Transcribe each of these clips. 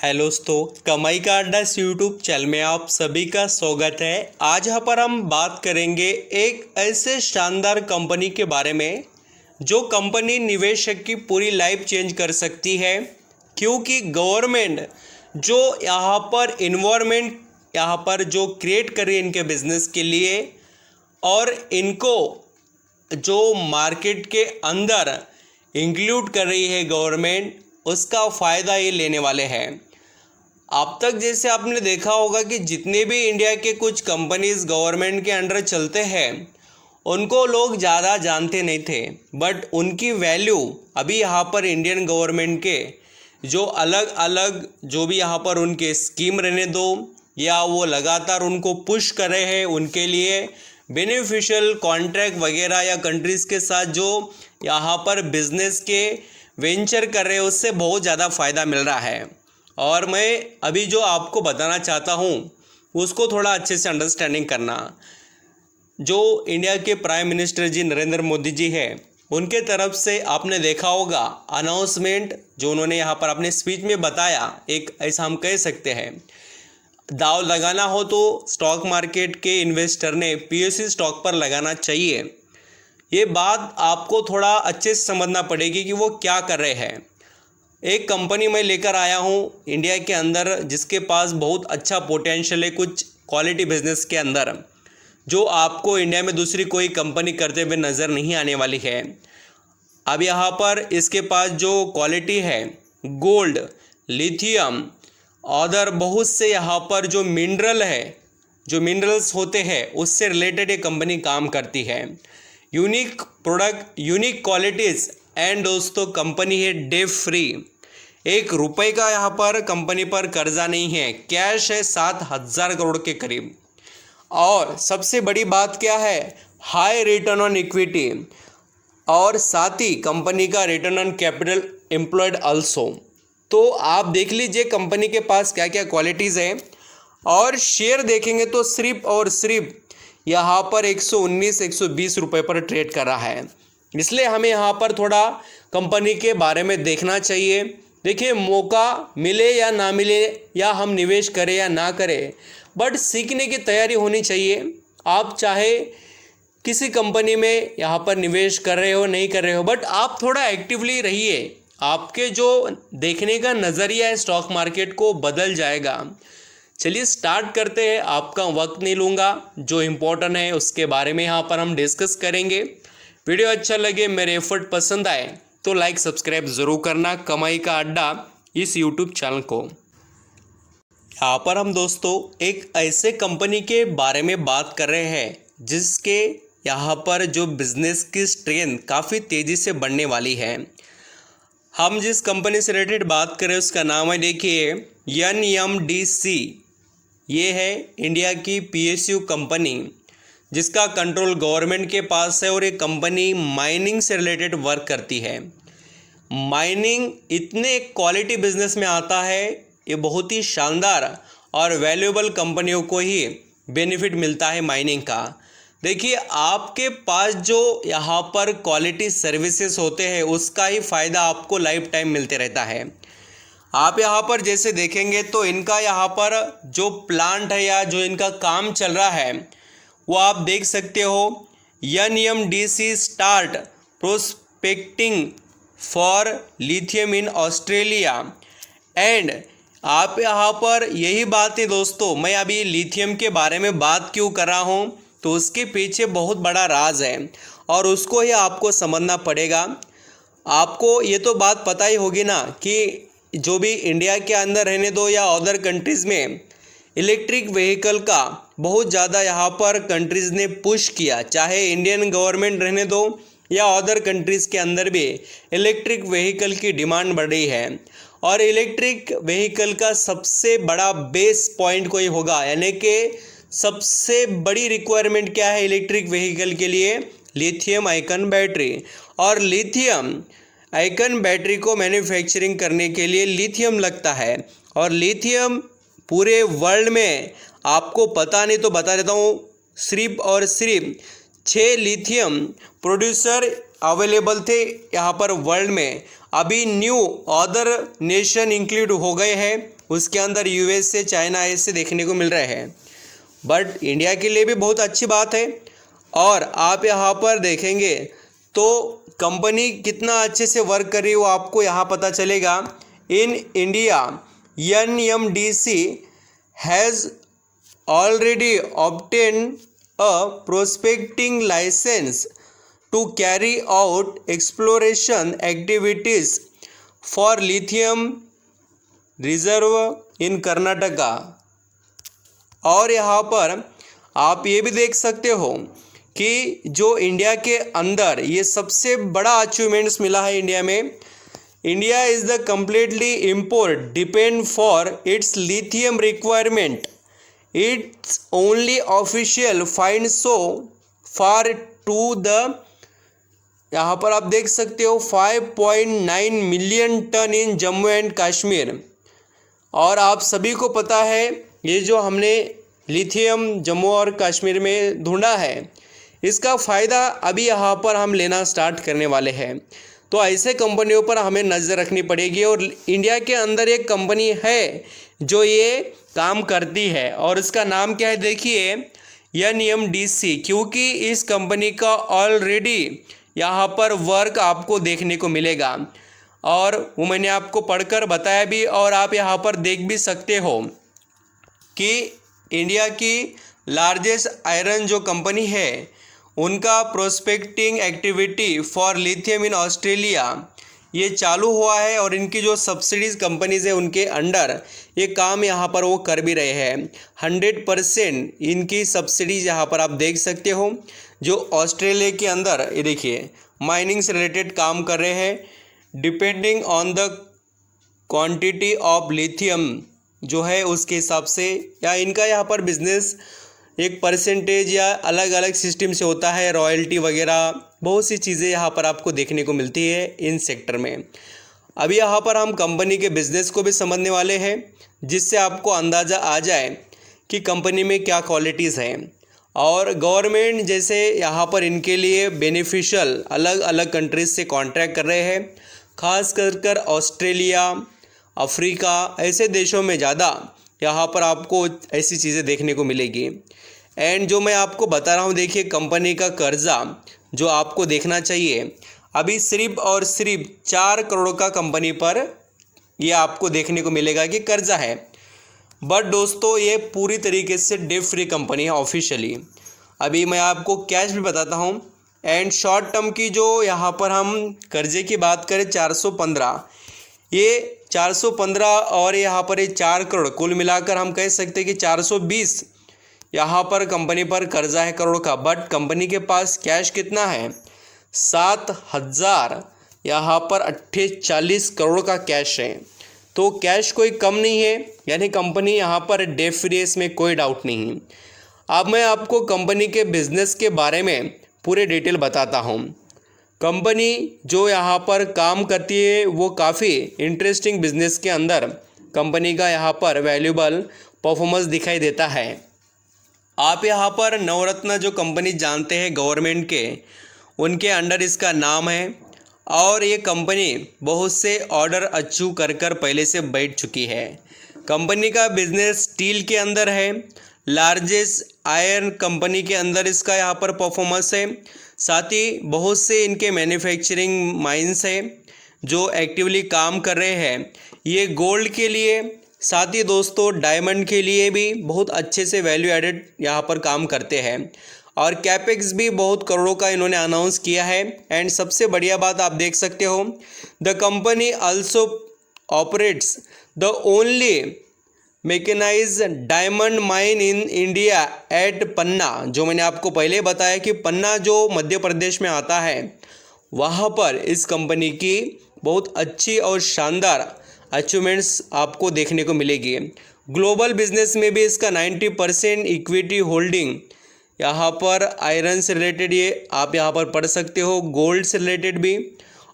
Hello दोस्तों, कमाई का अड्डा इस यूट्यूब चैनल में आप सभी का स्वागत है। आज यहाँ पर हम बात करेंगे एक ऐसे शानदार कंपनी के बारे में जो कंपनी निवेशक की पूरी लाइफ चेंज कर सकती है, क्योंकि गवर्नमेंट जो यहाँ पर इन्वायरमेंट यहाँ पर जो क्रिएट कर रही है इनके बिजनेस के लिए, और इनको जो मार्केट के अंदर इंक्लूड कर रही है गवर्नमेंट, उसका फ़ायदा ये लेने वाले हैं। अब तक जैसे आपने देखा होगा कि जितने भी इंडिया के कुछ कंपनीज गवर्नमेंट के अंडर चलते हैं उनको लोग ज़्यादा जानते नहीं थे, बट उनकी वैल्यू अभी यहाँ पर इंडियन गवर्नमेंट के जो अलग अलग जो भी यहाँ पर उनके स्कीम रहने दो या वो लगातार उनको पुश कर रहे हैं, उनके लिए बेनिफिशियल कॉन्ट्रैक्ट वगैरह या कंट्रीज़ के साथ जो यहाँ पर बिजनेस के वेंचर कर रहे हैं, उससे बहुत ज़्यादा फ़ायदा मिल रहा है। और मैं अभी जो आपको बताना चाहता हूँ उसको थोड़ा अच्छे से अंडरस्टैंडिंग करना। जो इंडिया के प्राइम मिनिस्टर जी नरेंद्र मोदी जी है, उनके तरफ से आपने देखा होगा अनाउंसमेंट जो उन्होंने यहाँ पर अपने स्पीच में बताया, एक ऐसा हम कह सकते हैं, दाव लगाना हो तो स्टॉक मार्केट के इन्वेस्टर ने पीएसयू स्टॉक पर लगाना चाहिए। ये बात आपको थोड़ा अच्छे से समझना पड़ेगी कि वो क्या कर रहे हैं। एक कंपनी मैं लेकर आया हूँ इंडिया के अंदर जिसके पास बहुत अच्छा पोटेंशियल है कुछ क्वालिटी बिजनेस के अंदर, जो आपको इंडिया में दूसरी कोई कंपनी करते हुए नज़र नहीं आने वाली है। अब यहाँ पर इसके पास जो क्वालिटी है, गोल्ड, लिथियम, अदर बहुत से यहाँ पर जो मिनरल है, जो मिनरल्स होते हैं, उससे रिलेटेड ये कंपनी काम करती है। Unique product, unique qualities, and दोस्तों कंपनी है डेट फ्री। 1 रुपये का यहाँ पर कंपनी पर कर्जा नहीं है, कैश है 7,000 करोड़ के करीब। और सबसे बड़ी बात क्या है, हाई रिटर्न ऑन इक्विटी, और साथ ही कंपनी का return on capital employed also. तो आप देख लीजिए कंपनी के पास क्या क्या क्वालिटीज़ हैं। और शेयर देखेंगे तो सिर्फ और सिर्फ यहाँ पर 119-120 रुपये पर ट्रेड कर रहा है। इसलिए हमें यहाँ पर थोड़ा कंपनी के बारे में देखना चाहिए। देखिए, मौका मिले या ना मिले, या हम निवेश करें या ना करें, बट सीखने की तैयारी होनी चाहिए। आप चाहे किसी कंपनी में यहाँ पर निवेश कर रहे हो नहीं कर रहे हो, बट आप थोड़ा एक्टिवली रहिए। आपके जो देखने का नज़रिया है स्टॉक मार्केट को बदल जाएगा। चलिए स्टार्ट करते हैं, आपका वक्त नहीं लूँगा। जो इम्पोर्टेंट है उसके बारे में यहाँ पर हम डिस्कस करेंगे। वीडियो अच्छा लगे, मेरे एफर्ट पसंद आए तो लाइक सब्सक्राइब ज़रूर करना कमाई का अड्डा इस यूट्यूब चैनल को। यहाँ पर हम दोस्तों एक ऐसे कंपनी के बारे में बात कर रहे हैं जिसके यहाँ पर जो बिज़नेस की स्ट्रेंथ काफ़ी तेज़ी से बढ़ने वाली है। हम जिस कंपनी से रिलेटेड बात कर रहे हैं उसका नाम है, देखिए, NMDC। ये है इंडिया की PSU कंपनी जिसका कंट्रोल गवर्नमेंट के पास है, और ये कंपनी माइनिंग से रिलेटेड वर्क करती है। माइनिंग इतने क्वालिटी बिजनेस में आता है, ये बहुत ही शानदार और वैल्यूएबल कंपनियों को ही बेनिफिट मिलता है माइनिंग का। देखिए, आपके पास जो यहाँ पर क्वालिटी सर्विसेज होते हैं उसका ही फ़ायदा आपको लाइफ टाइम मिलते रहता है। आप यहाँ पर जैसे देखेंगे तो इनका यहाँ पर जो प्लांट है या जो इनका काम चल रहा है वो आप देख सकते हो। NMDC start prospecting for lithium in Australia. And आप यहाँ पर यही बात है दोस्तों, मैं अभी लिथियम के बारे में बात क्यों कर रहा हूँ, तो उसके पीछे बहुत बड़ा राज है और उसको ही आपको समझना पड़ेगा। आपको ये तो बात पता ही होगी ना कि जो भी इंडिया के अंदर रहने दो या अदर कंट्रीज़ में इलेक्ट्रिक व्हीकल का बहुत ज़्यादा यहाँ पर कंट्रीज़ ने पुश किया, चाहे इंडियन गवर्नमेंट रहने दो या अदर कंट्रीज़ के अंदर भी इलेक्ट्रिक व्हीकल की डिमांड बढ़ रही है। और इलेक्ट्रिक व्हीकल का सबसे बड़ा बेस पॉइंट कोई होगा, यानी कि सबसे बड़ी रिक्वायरमेंट क्या है इलेक्ट्रिक व्हीकल के लिए, लिथियम आयन बैटरी। और लिथियम आयन बैटरी को मैन्युफैक्चरिंग करने के लिए लिथियम लगता है, और लिथियम पूरे वर्ल्ड में आपको पता नहीं तो बता देता हूँ, सिर्फ और सिर्फ 6 लिथियम प्रोड्यूसर अवेलेबल थे यहाँ पर वर्ल्ड में। अभी न्यू अदर नेशन इंक्लूड हो गए हैं, उसके अंदर यूएसए, चाइना ऐसे देखने को मिल रहे हैं। बट इंडिया के लिए भी बहुत अच्छी बात है। और आप यहाँ पर देखेंगे तो कंपनी कितना अच्छे से वर्क कर रही है वो आपको यहाँ पता चलेगा। In India NMDC has already obtain a prospecting licence to carry out exploration activities for lithium reserve in Karnataka. और यहाँ पर आप ये भी देख सकते हो कि जो इंडिया के अंदर ये सबसे बड़ा अचीवमेंट्स मिला है इंडिया में। India is the completely import depend for its lithium requirement. It's only official find so far to the, यहाँ पर आप देख सकते हो 5.9 million tonne in Jammu and Kashmir. और आप सभी को पता है ये जो हमने लिथियम जम्मू और कश्मीर में ढूंढा है, इसका फ़ायदा अभी यहाँ पर हम लेना स्टार्ट करने वाले हैं। तो ऐसे कंपनियों पर हमें नज़र रखनी पड़ेगी। और इंडिया के अंदर एक कंपनी है जो ये काम करती है और इसका नाम क्या है देखिए, NMDC। क्योंकि इस कंपनी का ऑलरेडी यहाँ पर वर्क आपको देखने को मिलेगा और वो मैंने आपको पढ़कर बताया भी, और आप यहाँ पर देख भी सकते हो कि इंडिया की लार्जेस्ट आयरन जो कंपनी है उनका prospecting activity for lithium in Australia ये चालू हुआ है। और इनकी जो सब्सिडीज़ कंपनीज़ है उनके अंडर ये काम यहाँ पर वो कर भी रहे हैं। 100% इनकी सब्सिडीज़ यहाँ पर आप देख सकते हो। जो ऑस्ट्रेलिया के अंदर ये देखिए माइनिंग से रिलेटेड काम कर रहे हैं। Depending on the quantity of lithium जो है उसके हिसाब से, या इनका यहाँ पर बिजनेस एक परसेंटेज या अलग अलग सिस्टम से होता है, रॉयल्टी वगैरह बहुत सी चीज़ें यहाँ पर आपको देखने को मिलती है इन सेक्टर में। अभी यहाँ पर हम कंपनी के बिज़नेस को भी समझने वाले हैं जिससे आपको अंदाज़ा आ जाए कि कंपनी में क्या क्वालिटीज़ हैं। और गवर्नमेंट जैसे यहाँ पर इनके लिए बेनिफिशियल अलग अलग कंट्रीज से कॉन्ट्रैक्ट कर रहे हैं, खास कर ऑस्ट्रेलिया, अफ्रीका ऐसे देशों में ज़्यादा यहाँ पर आपको ऐसी चीज़ें देखने को मिलेगी। एंड जो मैं आपको बता रहा हूँ देखिए, कंपनी का कर्जा जो आपको देखना चाहिए अभी सिर्फ और सिर्फ 4 करोड़ का कंपनी पर ये आपको देखने को मिलेगा कि कर्जा है। बट दोस्तों ये पूरी तरीके से डेट फ्री कंपनी है ऑफिशियली। अभी मैं आपको कैश भी बताता हूँ। एंड शॉर्ट टर्म की जो यहाँ पर हम कर्जे की बात करें 415, ये 415 और यहाँ पर ये 4 करोड़ कुल मिलाकर हम कह सकते हैं कि 420 यहाँ पर कंपनी पर कर्जा है करोड़ का। बट कंपनी के पास कैश कितना है, 7,000 यहाँ पर 48 करोड़ का कैश है। तो कैश कोई कम नहीं है, यानी कंपनी यहाँ पर डेट फ्री है, इसमें कोई डाउट नहीं। अब मैं आपको कंपनी के बिज़नेस के बारे में पूरे डिटेल बताता हूँ। कंपनी जो यहाँ पर काम करती है वो काफ़ी इंटरेस्टिंग बिजनेस के अंदर कंपनी का यहाँ पर वैल्यूबल परफॉर्मेंस दिखाई देता है। आप यहाँ पर नवरत्न जो कंपनी जानते हैं गवर्नमेंट के, उनके अंडर इसका नाम है और ये कंपनी बहुत से ऑर्डर अचीव कर पहले से बैठ चुकी है। कंपनी का बिजनेस स्टील के अंदर है, लार्जेस्ट आयरन कंपनी के अंदर इसका यहाँ पर परफॉर्मेंस है। साथ ही बहुत से इनके मैन्युफैक्चरिंग माइंस हैं जो एक्टिवली काम कर रहे हैं। ये गोल्ड के लिए, साथ ही दोस्तों डायमंड के लिए भी बहुत अच्छे से वैल्यू एडेड यहाँ पर काम करते हैं। और कैपेक्स भी बहुत करोड़ों का इन्होंने अनाउंस किया है। एंड सबसे बढ़िया बात आप देख सकते हो, the company also operates the only mechanised diamond mine in India at Panna. जो मैंने आपको पहले बताया कि पन्ना जो मध्य प्रदेश में आता है, वहाँ पर इस कंपनी की बहुत अच्छी और शानदार अचीवमेंट्स आपको देखने को मिलेगी। ग्लोबल बिजनेस में भी इसका 90% इक्विटी होल्डिंग यहाँ पर आयरन से रिलेटेड ये आप यहाँ पर पढ़ सकते हो, गोल्ड से रिलेटेड भी,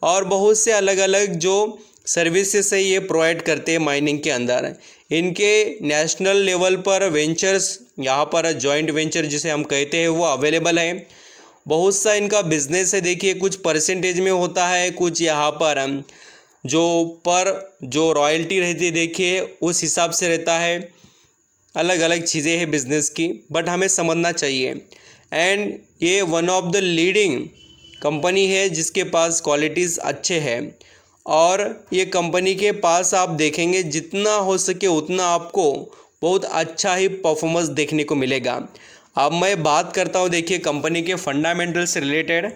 और बहुत से अलग अलग जो सर्विसेज है ये प्रोवाइड करते हैं माइनिंग के अंदर। इनके नेशनल लेवल पर वेंचर्स यहाँ पर जॉइंट वेंचर जिसे हम कहते हैं वो अवेलेबल है। बहुत सा इनका बिजनेस है, देखिए कुछ परसेंटेज में होता है, कुछ यहाँ पर जो रॉयल्टी रहती है देखिए उस हिसाब से रहता है। अलग अलग चीज़ें हैं बिज़नेस की, बट हमें समझना चाहिए। एंड ये one of the leading company है जिसके पास क्वालिटीज़ अच्छे हैं। और ये कंपनी के पास आप देखेंगे जितना हो सके उतना आपको बहुत अच्छा ही परफॉर्मेंस देखने को मिलेगा। अब मैं बात करता हूँ देखिए कंपनी के फंडामेंटल से रिलेटेड।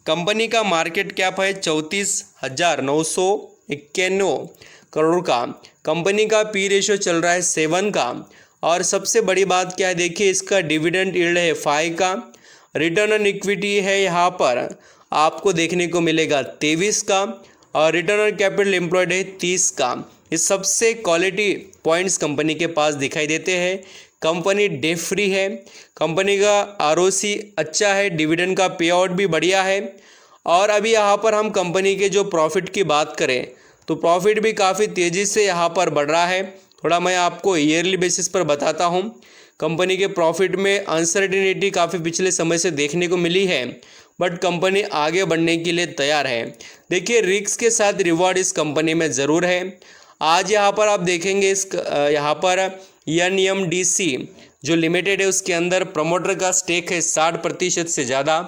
कंपनी का मार्केट कैप है 34,991 करोड़ का। कंपनी का पी रेशियो चल रहा है 7 का। और सबसे बड़ी बात क्या है देखिए, इसका डिविडेंड यील्ड है 5 का। रिटर्न ऑन इक्विटी है यहाँ पर आपको देखने को मिलेगा 23 का। और रिटर्न ऑन कैपिटल एम्प्लॉयड है 30 का। ये सबसे क्वालिटी पॉइंट्स कंपनी के पास दिखाई देते हैं। कंपनी डेट फ्री है। कंपनी का आरओसी अच्छा है। डिविडेंड का पे आउट भी बढ़िया है। और अभी यहाँ पर हम कंपनी के जो प्रॉफिट की बात करें तो प्रॉफिट भी काफ़ी तेज़ी से यहाँ पर बढ़ रहा है। थोड़ा मैं आपको ईयरली बेसिस पर बताता हूँ। कंपनी के प्रॉफिट में अनसर्टेनिटी काफ़ी पिछले समय से देखने को मिली है, बट कंपनी आगे बढ़ने के लिए तैयार है। देखिए रिस्क के साथ रिवॉर्ड इस कंपनी में ज़रूर है। आज यहाँ पर आप देखेंगे यहाँ पर NMDC जो लिमिटेड है उसके अंदर प्रमोटर का स्टेक है 60% से ज़्यादा।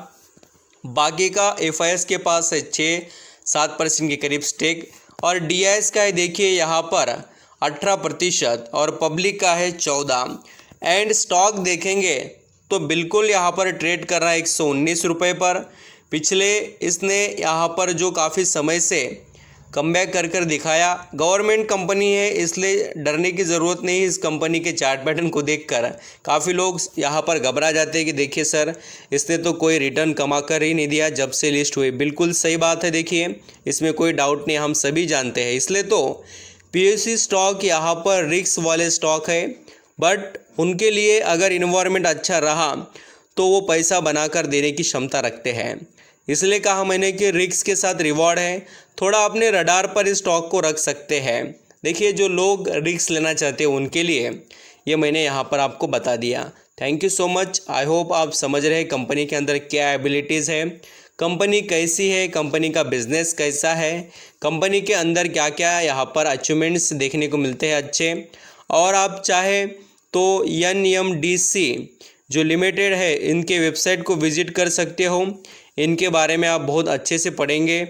बाकी का FIS के पास है 6-7% के करीब स्टेक। और DIS का है देखिए यहाँ पर 18% और पब्लिक का है 14। एंड स्टॉक देखेंगे तो बिल्कुल यहाँ पर ट्रेड कर रहा है 119 रुपये पर। पिछले इसने यहाँ पर जो काफ़ी समय से कमबैक कर दिखाया। गवर्नमेंट कंपनी है इसलिए डरने की ज़रूरत नहीं है। इस कंपनी के चार्ट पैटर्न को देखकर काफ़ी लोग यहाँ पर घबरा जाते हैं कि देखिए सर इसने तो कोई रिटर्न कमा कर ही नहीं दिया जब से लिस्ट हुई। बिल्कुल सही बात है, देखिए इसमें कोई डाउट नहीं, हम सभी जानते हैं। इसलिए तो PSU स्टॉक यहाँ पर रिस्क वाले स्टॉक है, बट उनके लिए अगर इन्वायरमेंट अच्छा रहा तो वो पैसा बनाकर देने की क्षमता रखते हैं। इसलिए कहा मैंने कि रिस्क के साथ रिवॉर्ड है। थोड़ा अपने रडार पर इस स्टॉक को रख सकते हैं। देखिए जो लोग रिस्क लेना चाहते हैं उनके लिए ये मैंने यहाँ पर आपको बता दिया। Thank you so much. I hope आप समझ रहे हैं कंपनी के अंदर क्या एबिलिटीज़ है, कंपनी कैसी है, कंपनी का बिजनेस कैसा है, कंपनी के अंदर क्या क्या यहाँ पर अचीवमेंट्स देखने को मिलते हैं अच्छे। और आप चाहे तो NMDC जो लिमिटेड है इनके वेबसाइट को विजिट कर सकते हो। इनके बारे में आप बहुत अच्छे से पढ़ेंगे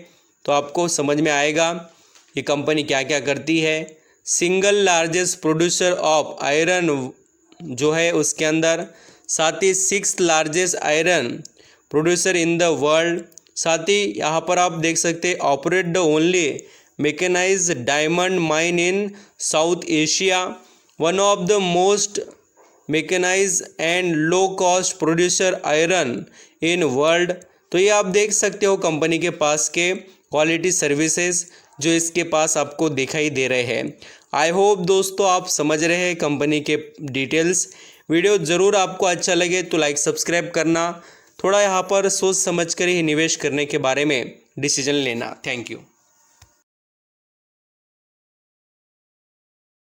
तो आपको समझ में आएगा ये कंपनी क्या क्या करती है। Single largest producer of iron जो है उसके अंदर, साथ ही 6th largest iron producer in the world. साथ ही यहाँ पर आप देख सकते हैं operate the only mechanised diamond mine in South Asia, one of the most mechanised and low cost producer iron in world. तो ये आप देख सकते हो कंपनी के पास के क्वालिटी सर्विसेज जो इसके पास आपको दिखाई दे रहे हैं। आई होप दोस्तों आप समझ रहे हैं कंपनी के डिटेल्स। वीडियो ज़रूर आपको अच्छा लगे तो लाइक सब्सक्राइब करना। थोड़ा यहाँ पर सोच समझ कर ही निवेश करने के बारे में डिसीजन लेना। Thank you.